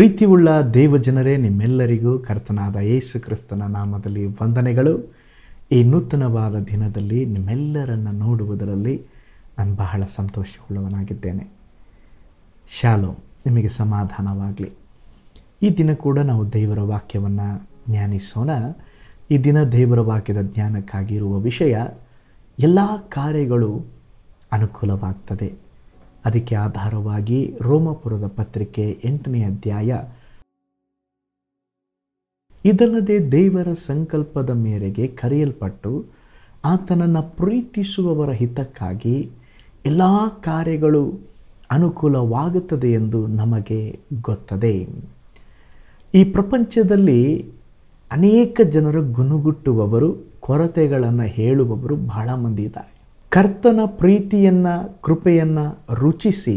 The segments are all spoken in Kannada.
ಪ್ರೀತಿಯುಳ್ಳ ದೇವಜನರೇ, ನಿಮ್ಮೆಲ್ಲರಿಗೂ ಕರ್ತನಾದ ಯೇಸು ಕ್ರಿಸ್ತನ ನಾಮದಲ್ಲಿ ವಂದನೆಗಳು. ಈ ನೂತನವಾದ ದಿನದಲ್ಲಿ ನಿಮ್ಮೆಲ್ಲರನ್ನು ನೋಡುವುದರಲ್ಲಿ ನಾನು ಬಹಳ ಸಂತೋಷವುಳ್ಳವನಾಗಿದ್ದೇನೆ. ಶಾಲೋಮ್, ನಿಮಗೆ ಸಮಾಧಾನವಾಗಲಿ. ಈ ದಿನ ಕೂಡ ನಾವು ದೇವರ ವಾಕ್ಯವನ್ನು ಧ್ಯಾನಿಸೋಣ. ಈ ದಿನ ದೇವರ ವಾಕ್ಯದ ಜ್ಞಾನಕ್ಕಾಗಿರುವ ವಿಷಯ, ಎಲ್ಲ ಕಾರ್ಯಗಳು ಅನುಕೂಲವಾಗ್ತದೆ. ಅದಕ್ಕೆ ಆಧಾರವಾಗಿ ರೋಮಪುರದ ಪತ್ರಿಕೆ 8ನೇ ಅಧ್ಯಾಯ, ಇದಲ್ಲದೆ ದೇವರ ಸಂಕಲ್ಪದ ಮೇರೆಗೆ ಕರೆಯಲ್ಪಟ್ಟು ಆತನನ್ನು ಪ್ರೀತಿಸುವವರ ಹಿತಕ್ಕಾಗಿ ಎಲ್ಲ ಕಾರ್ಯಗಳು ಅನುಕೂಲವಾಗುತ್ತದೆ ಎಂದು ನಮಗೆ ಗೊತ್ತದೆ. ಈ ಪ್ರಪಂಚದಲ್ಲಿ ಅನೇಕ ಜನರು ಗುನುಗುಟ್ಟುವವರು, ಕೊರತೆಗಳನ್ನು ಹೇಳುವವರು ಬಹಳ ಮಂದಿ ಇದ್ದಾರೆ. ಕರ್ತನ ಪ್ರೀತಿಯನ್ನು, ಕೃಪೆಯನ್ನು ರುಚಿಸಿ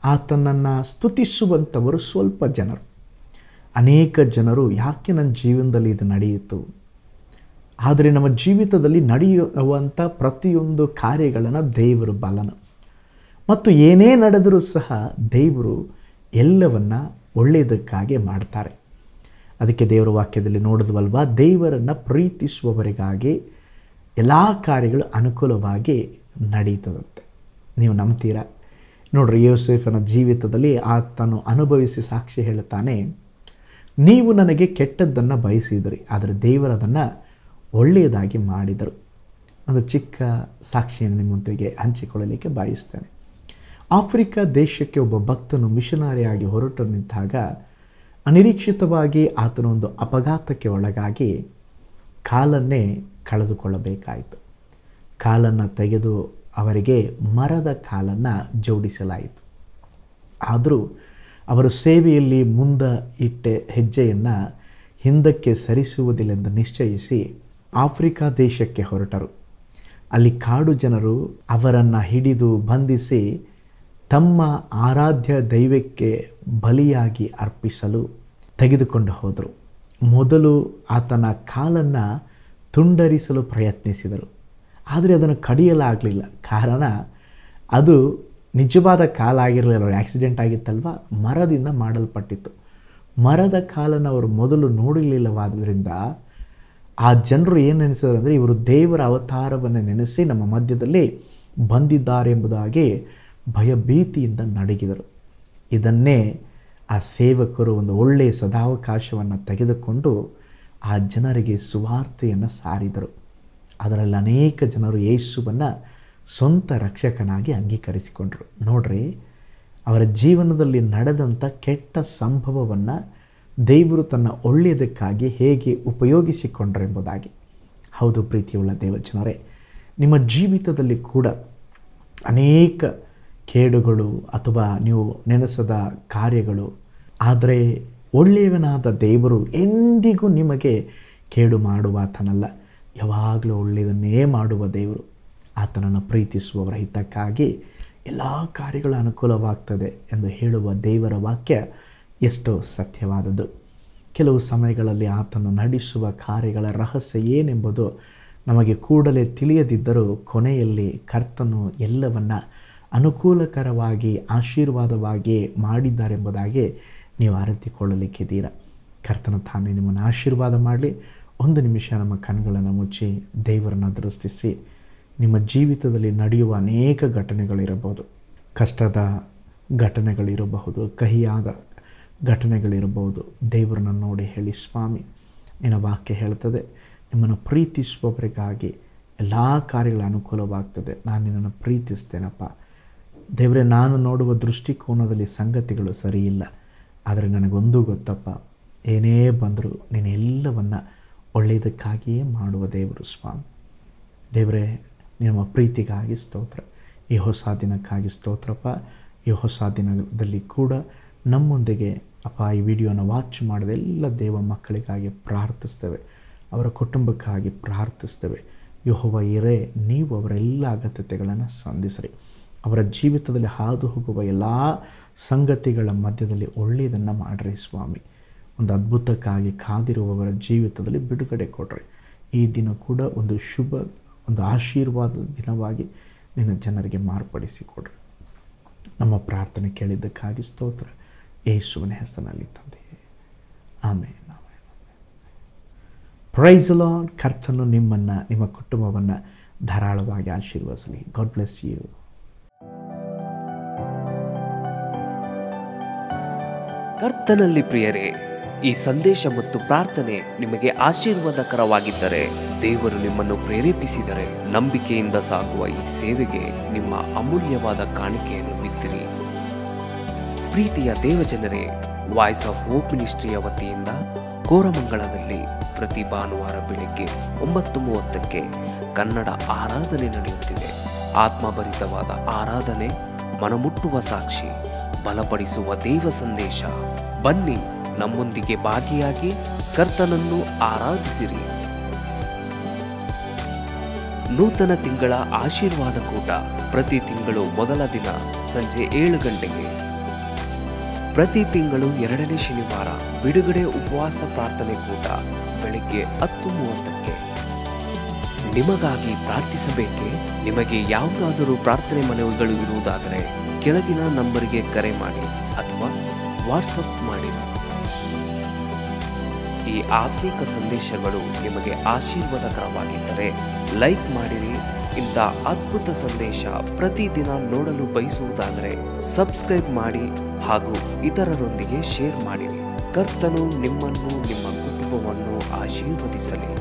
ಆತನನ್ನು ಸ್ತುತಿಸುವಂಥವರು ಸ್ವಲ್ಪ ಜನರು. ಅನೇಕ ಜನರು ಯಾಕೆ ನನ್ನ ಜೀವನದಲ್ಲಿ ಇದು ನಡೆಯಿತು, ಆದರೆ ನಮ್ಮ ಜೀವಿತದಲ್ಲಿ ನಡೆಯುವಂಥ ಪ್ರತಿಯೊಂದು ಕಾರ್ಯಗಳನ್ನು ದೇವರು ಬಲ್ಲನು. ಮತ್ತು ಏನೇ ನಡೆದರೂ ಸಹ ದೇವರು ಎಲ್ಲವನ್ನು ಒಳ್ಳೆಯದಕ್ಕಾಗಿ ಮಾಡ್ತಾರೆ. ಅದಕ್ಕೆ ದೇವರ ವಾಕ್ಯದಲ್ಲಿ ನೋಡಿದ್ವಲ್ವಾ, ದೇವರನ್ನು ಪ್ರೀತಿಸುವವರಿಗಾಗಿ ಎಲ್ಲ ಕಾರ್ಯಗಳು ಅನುಕೂಲವಾಗಿ ನಡೀತದಂತೆ. ನೀವು ನಂಬ್ತೀರಾ? ನೋಡ್ರಿ, ಯೋಸೇಫನ ಜೀವಿತದಲ್ಲಿ ಆತನು ಅನುಭವಿಸಿ ಸಾಕ್ಷಿ ಹೇಳುತ್ತಾನೆ, ನೀವು ನನಗೆ ಕೆಟ್ಟದ್ದನ್ನು ಬಯಸಿದ್ರಿ, ಆದರೆ ದೇವರದನ್ನು ಒಳ್ಳೆಯದಾಗಿ ಮಾಡಿದರು. ಒಂದು ಚಿಕ್ಕ ಸಾಕ್ಷಿಯನ್ನು ನಿಮ್ಮೊಂದಿಗೆ ಹಂಚಿಕೊಳ್ಳಲಿಕ್ಕೆ ಬಯಸ್ತೇನೆ. ಆಫ್ರಿಕಾ ದೇಶಕ್ಕೆ ಒಬ್ಬ ಭಕ್ತನು ಮಿಷನರಿಯಾಗಿ ಹೊರಟು ನಿಂತಾಗ ಅನಿರೀಕ್ಷಿತವಾಗಿ ಆತನೊಂದು ಅಪಘಾತಕ್ಕೆ ಒಳಗಾಗಿ ಕಾಲನ್ನೇ ಕಳೆದುಕೊಳ್ಳಬೇಕಾಯಿತು. ಕಾಲನ್ನು ತೆಗೆದು ಅವರಿಗೆ ಮರದ ಕಾಲನ್ನು ಜೋಡಿಸಲಾಯಿತು. ಆದರೂ ಅವರು ಸೇವೆಯಲ್ಲಿ ಮುಂದೆ ಇಟ್ಟ ಹೆಜ್ಜೆಯನ್ನು ಹಿಂದಕ್ಕೆ ಸರಿಸುವುದಿല്ലെಂದು ನಿಶ್ಚಯಿಸಿ ಆಫ್ರಿಕಾ ದೇಶಕ್ಕೆ ಹೊರಟರು. ಅಲ್ಲಿ ಕಾಡು ಜನರು ಅವರನ್ನು ಹಿಡಿದು ಬಂಧಿಸಿ ತಮ್ಮ ಆರಾಧ್ಯ ದೈವಕ್ಕೆ ಬಲಿಯಾಗಿ ಅರ್ಪಿಸಲು ತೆಗೆದುಕೊಂಡು ಹೋದರು. ಮೊದಲು ಆತನ ಕಾಲನ್ನು ತುಂಡರಿಸಲು ಪ್ರಯತ್ನಿಸಿದರು, ಆದರೆ ಅದನ್ನು ಕಡಿಯಲಾಗಲಿಲ್ಲ. ಕಾರಣ ಅದು ನಿಜವಾದ ಕಾಲ ಆಗಿರಲಿಲ್ಲ, ಆಕ್ಸಿಡೆಂಟ್ ಆಗಿತ್ತಲ್ವ, ಮರದಿಂದ ಮಾಡಲ್ಪಟ್ಟಿತ್ತು. ಮರದ ಕಾಲನ್ನು ಅವರು ಮೊದಲು ನೋಡಲಿಲ್ಲವಾದ್ದರಿಂದ ಆ ಜನರು ಏನು ನೆನೆಸಿದ್ರು ಅಂದರೆ, ಇವರು ದೇವರ ಅವತಾರವನ್ನು ನೆನೆಸಿ ನಮ್ಮ ಮಧ್ಯದಲ್ಲಿ ಬಂದಿದ್ದಾರೆ ಎಂಬುದಾಗಿ ಭಯಭೀತಿಯಿಂದ ನಡುಗಿದರು. ಇದನ್ನೇ ಆ ಸೇವಕರು ಒಂದು ಒಳ್ಳೆಯ ಸದಾವಕಾಶವನ್ನು ತೆಗೆದುಕೊಂಡು ಆ ಜನರಿಗೆ ಸುವಾರ್ತೆಯನ್ನು ಸಾರಿದರು. ಅದರಲ್ಲಿ ಅನೇಕ ಜನರು ಯೇಸುವನ್ನು ಸ್ವಂತ ರಕ್ಷಕನಾಗಿ ಅಂಗೀಕರಿಸಿಕೊಂಡರು. ನೋಡ್ರಿ, ಅವರ ಜೀವನದಲ್ಲಿ ನಡೆದಂಥ ಕೆಟ್ಟ ಸಂಭವವನ್ನು ದೇವರು ತನ್ನ ಒಳ್ಳೆಯದಕ್ಕಾಗಿ ಹೇಗೆ ಉಪಯೋಗಿಸಿಕೊಂಡರೆಂಬುದಾಗಿ. ಹೌದು ಪ್ರೀತಿಯುಳ್ಳ ದೇವಜನರೇ, ನಿಮ್ಮ ಜೀವಿತದಲ್ಲಿ ಕೂಡ ಅನೇಕ ಕೇಡುಗಳು ಅಥವಾ ನೀವು ನೆನೆಸದ ಕಾರ್ಯಗಳು, ಆದರೆ ಒಳ್ಳೆಯವನಾದ ದೇವರು ಎಂದಿಗೂ ನಿಮಗೆ ಕೇಡು ಮಾಡುವಾತನಲ್ಲ, ಯಾವಾಗಲೂ ಒಳ್ಳೆಯದನ್ನೇ ಮಾಡುವ ದೇವರು. ಆತನನ್ನು ಪ್ರೀತಿಸುವವರ ಹಿತಕ್ಕಾಗಿ ಎಲ್ಲ ಕಾರ್ಯಗಳು ಅನುಕೂಲವಾಗ್ತದೆ ಎಂದು ಹೇಳುವ ದೇವರ ವಾಕ್ಯ ಎಷ್ಟೋ ಸತ್ಯವಾದದ್ದು. ಕೆಲವು ಸಮಯಗಳಲ್ಲಿ ಆತನು ನಡೆಸುವ ಕಾರ್ಯಗಳ ರಹಸ್ಯ ಏನೆಂಬುದು ನಮಗೆ ಕೂಡಲೇ ತಿಳಿಯದಿದ್ದರೂ ಕೊನೆಯಲ್ಲಿ ಕರ್ತನು ಎಲ್ಲವನ್ನು ಅನುಕೂಲಕರವಾಗಿ ಆಶೀರ್ವಾದವಾಗಿ ಮಾಡಿದ್ದಾರೆಂಬುದಾಗಿ ನೀವು ಅರಿತುಕೊಳ್ಳಲಿಕ್ಕಿದ್ದೀರ. ಕರ್ತನ ತಾನೇ ನಿಮ್ಮನ್ನು ಆಶೀರ್ವಾದ ಮಾಡಲಿ. ಒಂದು ನಿಮಿಷ ನಮ್ಮ ಕಣ್ಗಳನ್ನು ಮುಚ್ಚಿ ದೇವರನ್ನು ದೃಷ್ಟಿಸಿ, ನಿಮ್ಮ ಜೀವಿತದಲ್ಲಿ ನಡೆಯುವ ಅನೇಕ ಘಟನೆಗಳಿರಬಹುದು, ಕಷ್ಟದ ಘಟನೆಗಳಿರಬಹುದು, ಕಹಿಯಾದ ಘಟನೆಗಳಿರಬಹುದು. ದೇವರನ್ನು ನೋಡಿ ಹೇಳಿ, ಸ್ವಾಮಿ, ನಿನ್ನ ವಾಕ್ಯ ಹೇಳ್ತದೆ, ನಿಮ್ಮನ್ನು ಪ್ರೀತಿಸುವವರಿಗಾಗಿ ಎಲ್ಲ ಕಾರ್ಯಗಳ ಅನುಕೂಲವಾಗ್ತದೆ. ನಾನು ನಿನ್ನನ್ನು ಪ್ರೀತಿಸ್ತೇನಪ್ಪ ದೇವರೇ. ನಾನು ನೋಡುವ ದೃಷ್ಟಿಕೋನದಲ್ಲಿ ಸಂಗತಿಗಳು ಸರಿಯಿಲ್ಲ, ಆದರೆ ನನಗೊಂದು ಗೊತ್ತಪ್ಪ, ಏನೇ ಬಂದರೂ ನೀನು ಎಲ್ಲವನ್ನು ಒಳ್ಳೆಯದಕ್ಕಾಗಿಯೇ ಮಾಡುವ ದೇವರು. ಸ್ವಾಮಿ ದೇವರೇ, ನಿಮ್ಮ ಪ್ರೀತಿಗಾಗಿ ಸ್ತೋತ್ರ, ಈ ಹೊಸ ದಿನಕ್ಕಾಗಿ ಸ್ತೋತ್ರಪ್ಪ. ಈ ಹೊಸ ದಿನದಲ್ಲಿ ಕೂಡ ನಮ್ಮೊಂದಿಗೆ ಅಪ್ಪ ಈ ವಿಡಿಯೋನ ವಾಚ್ ಮಾಡಿದ ಎಲ್ಲ ದೇವ ಮಕ್ಕಳಿಗಾಗಿ ಪ್ರಾರ್ಥಿಸ್ತೇವೆ, ಅವರ ಕುಟುಂಬಕ್ಕಾಗಿ ಪ್ರಾರ್ಥಿಸ್ತೇವೆ. ಯೆಹೋವ ಇರೇ, ನೀವು ಅವರ ಎಲ್ಲ ಅಗತ್ಯತೆಗಳನ್ನು ಸಂಧಿಸ್ರಿ. ಅವರ ಜೀವಿತದಲ್ಲಿ ಹಾದು ಹೋಗುವ ಎಲ್ಲ ಸಂಗತಿಗಳ ಮಧ್ಯದಲ್ಲಿ ಒಳ್ಳೆಯದನ್ನು ಮಾಡಿರಿ ಸ್ವಾಮಿ. ಒಂದು ಅದ್ಭುತಕ್ಕಾಗಿ ಕಾದಿರುವವರ ಜೀವಿತದಲ್ಲಿ ಬಿಡುಗಡೆ ಕೊಡ್ರಿ. ಈ ದಿನ ಕೂಡ ಒಂದು ಶುಭ, ಒಂದು ಆಶೀರ್ವಾದ ದಿನವಾಗಿ ನಿನ್ನ ಜನರಿಗೆ ಮಾರ್ಪಡಿಸಿ ಕೊಡ್ರಿ. ನಮ್ಮ ಪ್ರಾರ್ಥನೆ ಕೇಳಿದ್ದಕ್ಕಾಗಿ ಸ್ತೋತ್ರ. ಯೇಸುವಿನ ಹೆಸರಿನಲ್ಲಿ ತಂದೆಯೇ, ಆಮೇನ್. Price the lord. ಕರ್ತನು ನಿಮ್ಮನ್ನು, ನಿಮ್ಮ ಕುಟುಂಬವನ್ನು ಧಾರಾಳವಾಗಿ ಆಶೀರ್ವದಿಸಲಿ. God bless you. ಕರ್ತನಲ್ಲಿ ಪ್ರಿಯರೇ, ಈ ಸಂದೇಶ ಮತ್ತು ಪ್ರಾರ್ಥನೆ ನಿಮಗೆ ಆಶೀರ್ವಾದಕರವಾಗಿದ್ದರೆ, ದೇವರು ನಿಮ್ಮನ್ನು ಪ್ರೇರೇಪಿಸಿದರೆ, ನಂಬಿಕೆಯಿಂದ ಸಾಗುವ ಈ ಸೇವೆಗೆ ನಿಮ್ಮ ಅಮೂಲ್ಯವಾದ ಕಾಣಿಕೆಯನ್ನು ಬಿತ್ತಿರಿ. ಪ್ರೀತಿಯ ದೇವಜನರೇ, ವಾಯ್ಸ್ ಆಫ್ ಹೋಪ್ ಮಿನಿಸ್ಟ್ರಿಯ ವತಿಯಿಂದ ಕೋರಮಂಗಲದಲ್ಲಿ ಪ್ರತಿ ಭಾನುವಾರ ಬೆಳಿಗ್ಗೆ 9:30ಕ್ಕೆ ಕನ್ನಡ ಆರಾಧನೆ ನಡೆಯುತ್ತಿದೆ. ಆತ್ಮಭರಿತವಾದ ಆರಾಧನೆ, ಮನಮುಟ್ಟುವ ಸಾಕ್ಷಿ, ಬಲಪಡಿಸುವ ದೇವ ಸಂದೇಶ. ಬನ್ನಿ, ನಮ್ಮೊಂದಿಗೆ ಭಾಗಿಯಾಗಿ ಕರ್ತನನ್ನು ಆರಾಧಿಸಿರಿ. ನೂತನ ತಿಂಗಳ ಆಶೀರ್ವಾದ ಕೂಟ ಪ್ರತಿ ತಿಂಗಳು ಮೊದಲ ದಿನ ಸಂಜೆ 7 ಗಂಟೆಗೆ. ಪ್ರತಿ ತಿಂಗಳು 2ನೇ ಶನಿವಾರ ಬಿಡುಗಡೆ ಉಪವಾಸ ಪ್ರಾರ್ಥನೆ ಕೂಟ ಬೆಳಿಗ್ಗೆ 10:30ಕ್ಕೆ. ನಿಮಗಾಗಿ ಪ್ರಾರ್ಥಿಸಬೇಕೆ? ನಿಮಗೆ ಯಾವುದಾದರೂ ಪ್ರಾರ್ಥನೆ ಮನವಿಗಳು ಇರುವುದಾದರೆ ಕೆಳಗಿನ ನಂಬರಿಗೆ ಕರೆ ಮಾಡಿ ಅಥವಾ ವಾಟ್ಸಪ್ ಮಾಡಿ. ಈ ಆತ್ಮಿಕ ಸಂದೇಶಗಳು ನಿಮಗೆ ಆಶೀರ್ವಾದಕರವಾಗಿದ್ದರೆ ಲೈಕ್ ಮಾಡಿರಿ. ಇಂಥ ಅದ್ಭುತ ಸಂದೇಶ ಪ್ರತಿದಿನ ನೋಡಲು ಬಯಸುವುದಾದರೆ ಸಬ್ಸ್ಕ್ರೈಬ್ ಮಾಡಿ ಹಾಗೂ ಇತರರೊಂದಿಗೆ ಶೇರ್ ಮಾಡಿರಿ. ಕರ್ತನು ನಿಮ್ಮನ್ನು, ನಿಮ್ಮ ಕುಟುಂಬವನ್ನು ಆಶೀರ್ವದಿಸಲಿ.